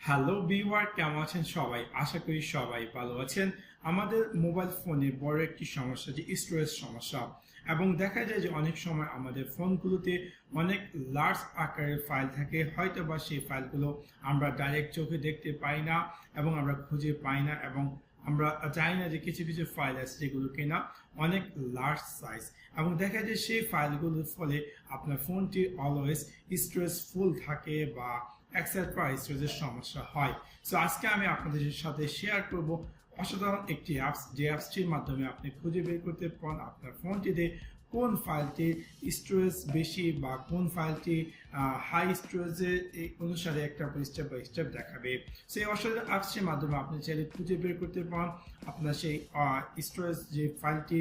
Hello viewer, কেমন আছেন সবাই? আশা করি সবাই ভালো আছেন। আমাদের মোবাইল ফোনে বড় একটি সমস্যা যে স্টোরেজ সমস্যা, এবং দেখা যায় যে অনেক সময় আমাদের ফোনগুলোতে অনেক লার্জ আকারের ফাইল থাকে, হয়তো বা সেই ফাইলগুলো আমরা ডাইরেক্ট চোখে দেখতে পাই না এবং আমরা খুঁজে পাই না, এবং আমরা জানি না যে কিছু কিছু ফাইল আছে যেগুলো কিনা অনেক লার্জ সাইজ, এবং দেখা যায় সেই ফাইলগুলোর ফলে আপনার ফোনটি অলওয়েজ স্টোরেজ ফুল থাকে বা এক্সেট্রা স্টোরেজের সমস্যা হয়। সো আজকে আমি আপনাদের সাথে শেয়ার করব অসাধারণ একটি অ্যাপস, যে অ্যাপসটির মাধ্যমে আপনি খুঁজে বের করতে পারেন আপনার ফোনটিতে কোন ফাইলটি স্টোরেজ বেশি বা কোন ফাইলটি হাই স্টোরেজের অনুসারে একটা স্টেপ বাই স্টেপ দেখাবে। সেই অসাধারণ অ্যাপসটির মাধ্যমে আপনি চাইলে খুঁজে বের করতে পারেন আপনার সেই স্টোরেজ যে ফাইলটি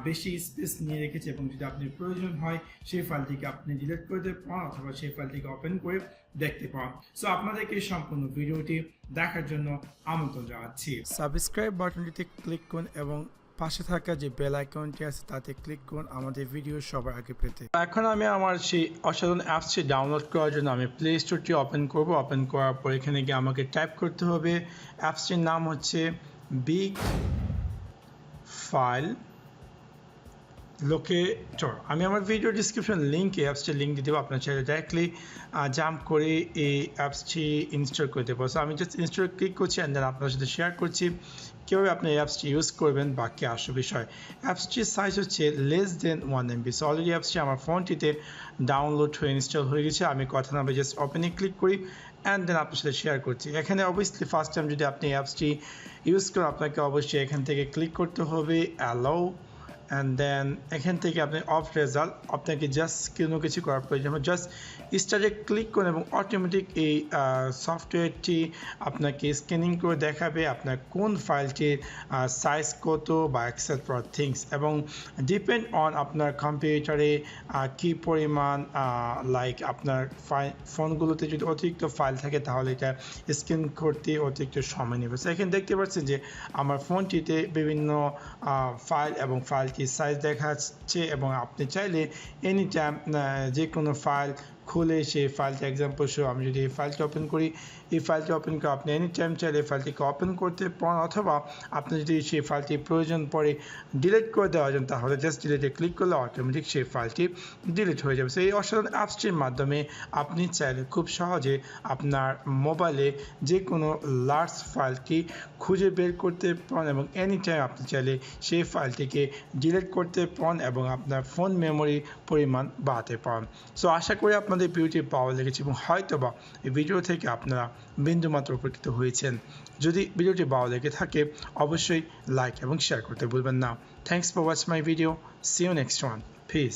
বেশি স্পেস নিয়ে রেখেছে, এবং যদি আপনি প্রয়োজন হয় সেই ফাইলটিকে আপনি ডিলিট করতে পারেন অথবা সেই ফাইলটিকে ওপেন করে দেখতে পারেন। সো আপনাদেরকে সম্পূর্ণ ভিডিওটি দেখার জন্য আমন্ত্রণ জানাচ্ছি। সাবস্ক্রাইব বাটনটিতে ক্লিক করুন এবং পাশে থাকা যে বেল আইকনটি আছে তাতে ক্লিক করুন আমাদের ভিডিও সবার আগে পেতে। এখন আমি আমার সেই অসাধারণ অ্যাপসটি ডাউনলোড করার জন্য আমি প্লে স্টোরটি ওপেন করব। ওপেন করার পর এখানে গিয়ে আমাকে টাইপ করতে হবে, অ্যাপসটির নাম হচ্ছে বিগ ফাইল লোকেটর। আমি আমার ভিডিও ডিসক্রিপশন লিঙ্কে অ্যাপসটির লিঙ্ক দিয়ে দেবো, আপনার চাইলে ডাইরেক্টলি জাম্প করে এই অ্যাপসটি ইনস্টল করতে পারবো। আমি জাস্ট ইনস্টল ক্লিক করছি অ্যান্ড দেন আপনার সাথে শেয়ার করছি কীভাবে আপনি এই অ্যাপসটি ইউজ করবেন বা কী আসল বিষয়। অ্যাপসটির সাইজ হচ্ছে less than 1 MB। So already অ্যাপসটি আমার ফোনটিতে ডাউনলোড হয়ে ইনস্টল হয়ে গেছে। আমি কথা না বলে জাস্ট ওপেনে ক্লিক করি অ্যান্ড দেন আপনার সাথে শেয়ার করছি। এখানে অবভিয়াসলি ফার্স্ট টাইম যদি আপনি অ্যাপসটি ইউজ করেন আপনাকে অবশ্যই এখান থেকে ক্লিক করতে হবে অ্যালাউ, অ্যান্ড দেন এখান থেকে আপনি অফ রেজাল্ট, আপনাকে জাস্ট কোনো কিছু করার প্রয়োজন হবে, জাস্ট স্টার্টে ক্লিক করুন এবং অটোমেটিক এই সফটওয়্যারটি আপনাকে স্ক্যানিং করে দেখাবে আপনার কোন ফাইলটির সাইজ কত বা এক্সেট্রা থিংস, এবং ডিপেন্ড অন আপনার কম্পিউটারে কী পরিমাণ লাইক আপনার ফোনগুলোতে যদি অতিরিক্ত ফাইল থাকে তাহলে এটা স্ক্যান করতে অতিরিক্ত সময় নেবে। এখানে দেখতে পাচ্ছেন যে আমার ফোনটিতে বিভিন্ন ফাইল এবং ফাইলটি সাইজ দেখাচ্ছে, এবং আপনি চাইলে এনি টাইম যে কোনো ফাইল খুলে সেই ফাইলটা এক্সাম্পল শো আমি যদি এই ফাইলটা ওপেন করি, এই ফাইলটা ওপেন করে আপনি এনি টাইম চাইলে এই ফাইলটিকে ওপেন করতে পারেন, অথবা আপনি যদি সেই ফাইলটি প্রয়োজন পড়ে ডিলিট করে দেওয়ার জন্য তাহলে জাস্ট ডিলিটে ক্লিক করলে অটোমেটিক সেই ফাইলটি ডিলিট হয়ে যাবে। এই অসাধারণ অ্যাপসটির মাধ্যমে আপনি চাইলে খুব সহজে আপনার মোবাইলে যে কোনো লার্জ ফাইলটি খুঁজে বের করতে পারেন, এবং এনি টাইম আপনি চাইলে সেই ফাইলটিকে ডিলিট করতে পারেন এবং আপনার ফোন মেমোরি পরিমাণ বাড়াতে পারেন। সো আশা করি আপনাদের ভিডিওটি ভালো লেগেছে এবং হয়তোবা এই ভিডিও থেকে আপনারা বিন্দুমাত্র উপকৃত হয়েছেন। যদি ভিডিওটি ভালো লেগে থাকে অবশ্যই লাইক এবং শেয়ার করতে ভুলবেন না। Thanks for watching my video. See you next one. Piece.